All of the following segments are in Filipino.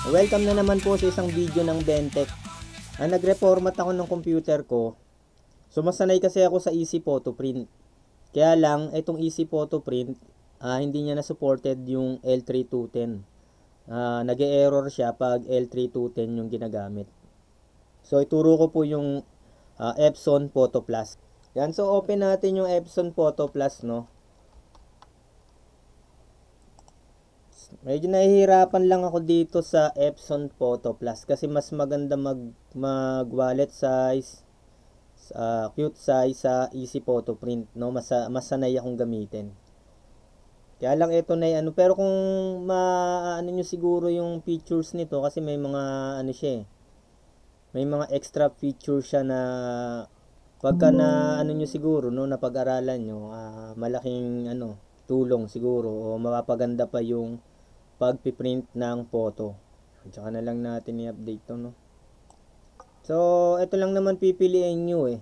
Welcome na naman po sa isang video ng Bentech. Nagre-format ako ng computer ko. Sumasanay kasi ako sa Easy Photo Print. Kaya lang, itong Easy Photo Print, hindi niya na supported yung L3210. Nag-e-error siya pag L3210 yung ginagamit. So, ituro ko po yung Epson Photo Plus. Yan, so open natin yung Epson Photo Plus, no? Medyo nahihirapan lang ako dito sa Epson Photo Plus kasi mas maganda mag wallet size, cute size sa Easy Photo Print, no? Mas sanay akong gamitin. Kaya lang ito na ano, pero kung maano nyo siguro yung features nito kasi may mga ano siya eh. May mga extra features siya na pagka na ano nyo siguro no, napag-aralan nyo, malaking ano, tulong siguro o mapapaganda pa yung pagpiprint ng photo. Tsaka na lang natin i-update to, no? So, ito lang naman pipiliin nyo eh.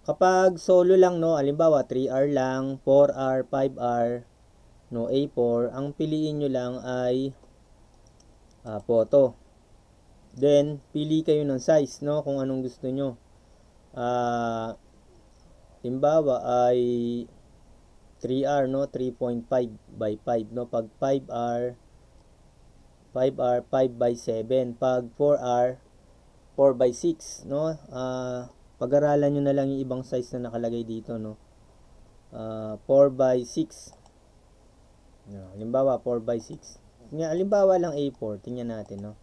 Kapag solo lang, no, halimbawa 3R lang, 4R, 5R, no, A4, ang piliin nyo lang ay photo. Then, pili kayo ng size, no, kung anong gusto nyo. Halimbawa ay 3R, no, 3.5 by 5, no, pag 5R, 5 by 7, pag 4R, 4 by 6, no? Pag-aralan nyo na lang yung ibang size na nakalagay dito, no? 4 by 6. Halimbawa, 4 by 6. Halimbawa lang A4, tingnan natin, no?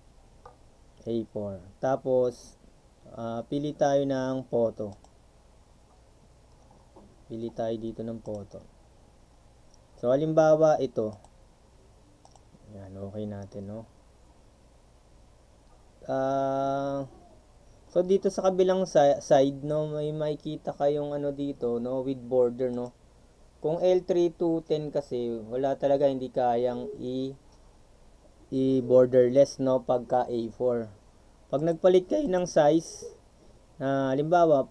A4. Tapos, pili tayo ng photo. Pili tayo dito ng photo. So, halimbawa, ito. Yan, okay natin, no? So dito sa kabilang side, no, may makikita kayong ano dito, no, with border, no. Kung L3210 kasi wala talaga, hindi kayang i-borderless, no, pagka A4. Pag nagpalit kayo ng size, halimbawa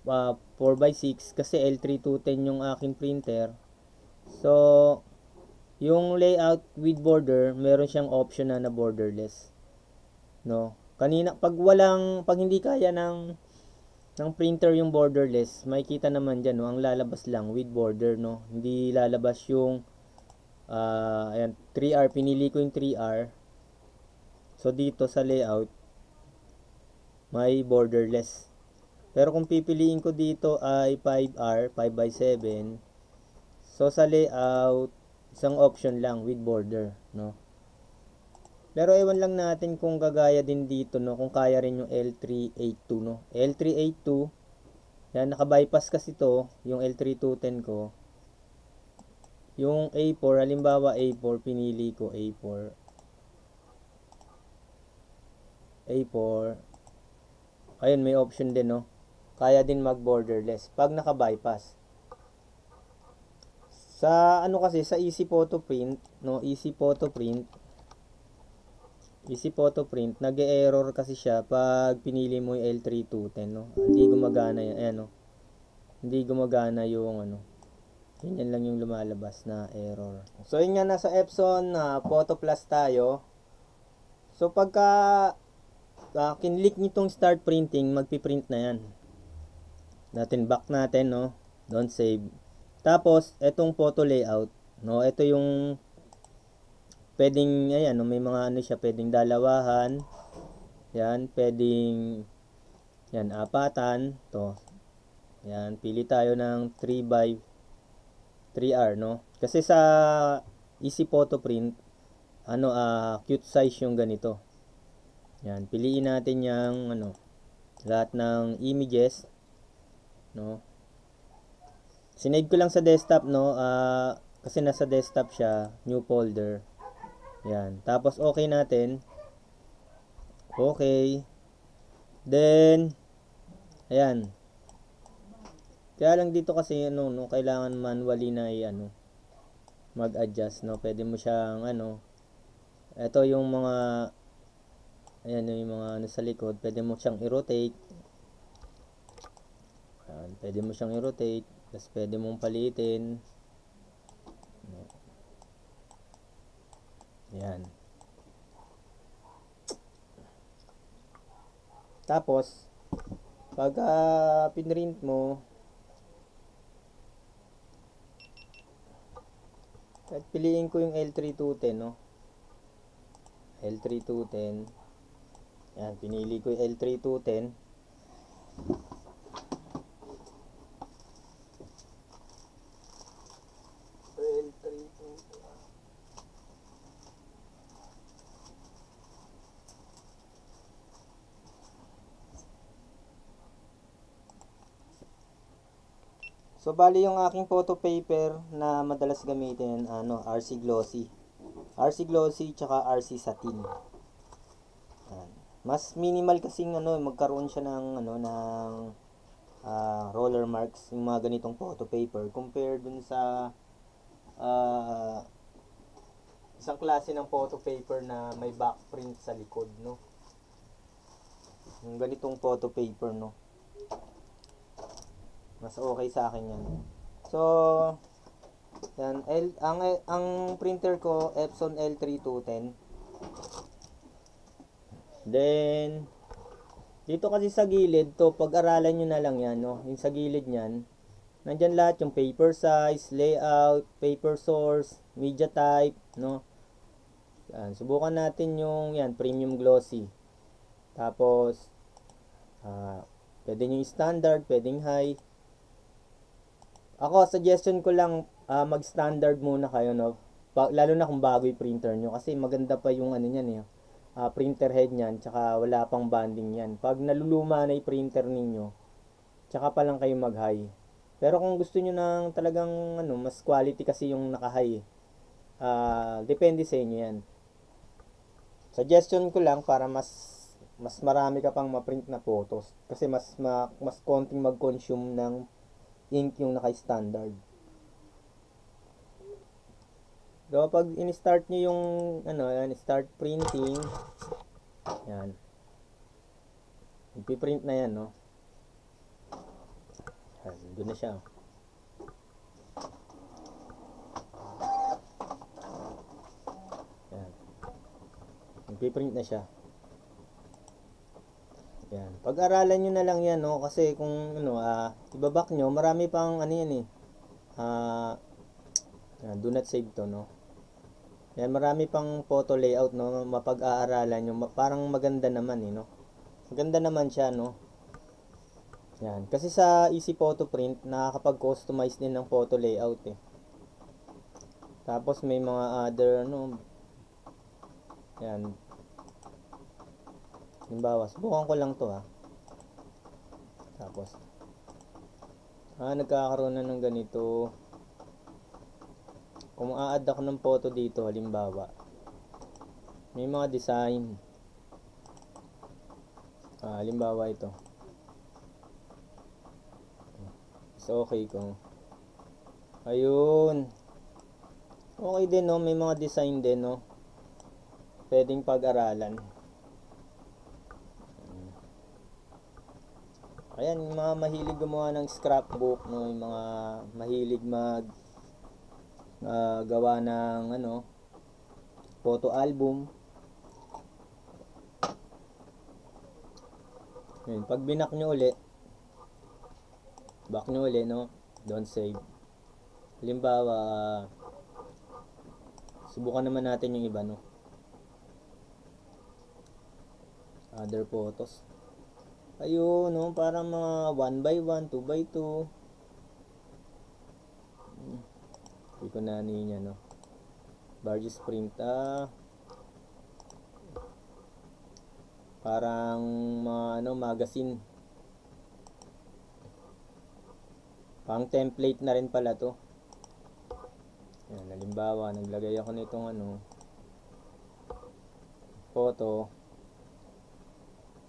4x6 kasi L3210 yung aking printer. So yung layout with border, meron siyang option na borderless, no. Kanina pag hindi kaya ng printer yung borderless, makikita naman diyan, no, ang lalabas lang with border, no. Hindi lalabas yung ayan, 3R, pinili ko yung 3R. So dito sa layout may borderless. Pero kung pipiliin ko dito ay 5R, 5 by 7. So sa layout, isang option lang with border, no. Pero ewan lang natin kung gagaya din dito, no, kung kaya rin yung L382, no. L382, yan, naka-bypass kasi to, yung L3210 ko. Yung A4, halimbawa A4, pinili ko A4. A4. Ayun, may option din, no. Kaya din mag-borderless pag naka-bypass. Sa ano kasi, sa Easy Photo Print, no, Easy Photo Print, nag-e-error kasi siya pag pinili mo yung L3210, no. Hindi gumagana yan, ayan, no. Hindi gumagana yung ano. Yan lang yung lumalabas na error. So yun nga, nasa Epson Photo Plus tayo. So pagka kinlik nitong start printing, magpiprint na yan. Back natin, no. Don't save. Tapos etong photo layout, no. Ito yung pwedeng, ayan, no, may mga ano siya, pwedeng dalawahan. Yan, pwedeng yan, apatan, to. Yan, pili tayo ng 3 by 3R, no. Kasi sa Easy Photo Print, ano, cute size yung ganito. Yan, piliin natin yung ano, lahat ng images, no. Sinave ko lang sa desktop, no, kasi nasa desktop siya, new folder. Yan. Tapos okay natin. Okay. Then ayan. Kaya lang dito kasi ano, no, kailangan manually na ano, mag-adjust, no. Pwede mo siyang ano, ito yung mga ayan, yung mga ano sa likod, pwede mo siyang i-rotate. Ayan, pwede mo siyang i-rotate, tapos pwede mong palitin. Ayan. Tapos, pagka pinrint mo, at piliin ko yung L3210, no? L3210. Yan, pinili ko yung L3210. So, bali yung aking photo paper na madalas gamitin, RC Glossy. RC Glossy tsaka RC Satin. Yan. Mas minimal kasing magkaroon siya ng roller marks yung mga ganitong photo paper compared dun sa isang klase ng photo paper na may backprint sa likod, no. Yung ganitong photo paper, no. Mas okay sa akin yan. So, yan. Ang printer ko, Epson L3210. Then, dito kasi sa gilid, to pag-aralan nyo na lang yan, no? Yung sa gilid nyan, nandyan lahat yung paper size, layout, paper source, media type, no? Yan. Subukan natin yung premium glossy. Tapos, pwede nyo yung standard, pwedeng high. Ako, suggestion ko lang, mag-standard muna kayo, no? Lalo na kung bago yung printer nyo. Kasi maganda pa yung niyan, printer head niyan, tsaka wala pang banding yan. Pag naluluma na yung printer ninyo, tsaka pa lang kayo mag-high. Pero kung gusto nyo ng talagang, mas quality kasi yung naka-high. Depende sa inyo yan. Suggestion ko lang para mas marami ka pang ma-print na photos. Kasi mas konting mag-consume ng ink yung naka-standard. So, pag in-start nyo yung, start printing, yan. Ipiprint na yan, no? Yan, doon na siya. Yan. Ipiprint na siya. Yan. Pag-aralan nyo na lang yan, no? Kasi kung, ibabak nyo, marami pang, do not save to, no? Yan, marami pang photo layout, no? Mapag-aaralan nyo. Parang maganda naman, no? Maganda naman siya, no? Yan. Kasi sa Easy Photo Print, nakakapag-customize din ng photo layout, Tapos may mga other, yan. Halimbawa, subukan ko lang to, Tapos, nagkakaroon na ng ganito. Kung a-add ako ng photo dito, halimbawa, may mga design. Halimbawa ito. So, okay ko. Ayun. Okay din, no? May mga design din, no? Pwedeng pag-aralan. Ayan, yung mga mahilig gumawa ng scrapbook, no? Yung mga mahilig gawa ng photo album. Yun, pag binak nyo uli, back nyo uli, no? Don't save. Halimbawa, subukan naman natin yung iba, no? Other photos. Ayun, no? Parang mga 1x1, 2x2. Hindi ko na niya, no? Barges print, parang magazine. Pang template na rin pala to. Yan, halimbawa, naglagay ako nitong photo.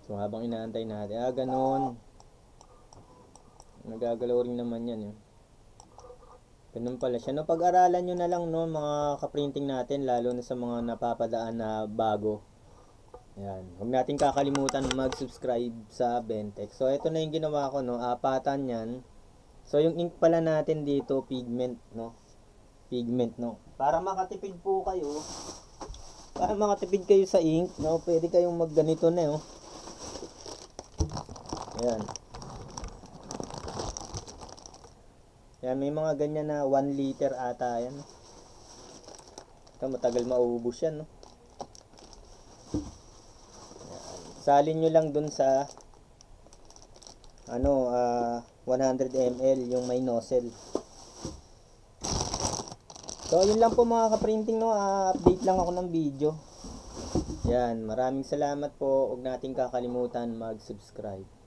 So, habang inaantay natin, ganun. Nagagalaw rin naman yan, Ganun pala siya. No, pag-aralan nyo na lang, no, mga kaprinting natin, lalo na sa mga napapadaan na bago. Yan. Huwag natin kakalimutan mag-subscribe sa Bentex. So, ito na yung ginawa ko, no, apatan yan. So, yung ink pala natin dito, pigment, no. Pigment, no. Para makatipid po kayo, sa ink, no, pwede kayong magganito na, Ayan. Yan, may mga ganyan na 1 liter ata yan. Ito, matagal maubos yan, no? Salin nyo lang dun sa 100 ml yung may nozzle. So, yun lang po mga ka-printing, no? Update lang ako ng video. Yan, maraming salamat po. Huwag nating kakalimutan mag-subscribe.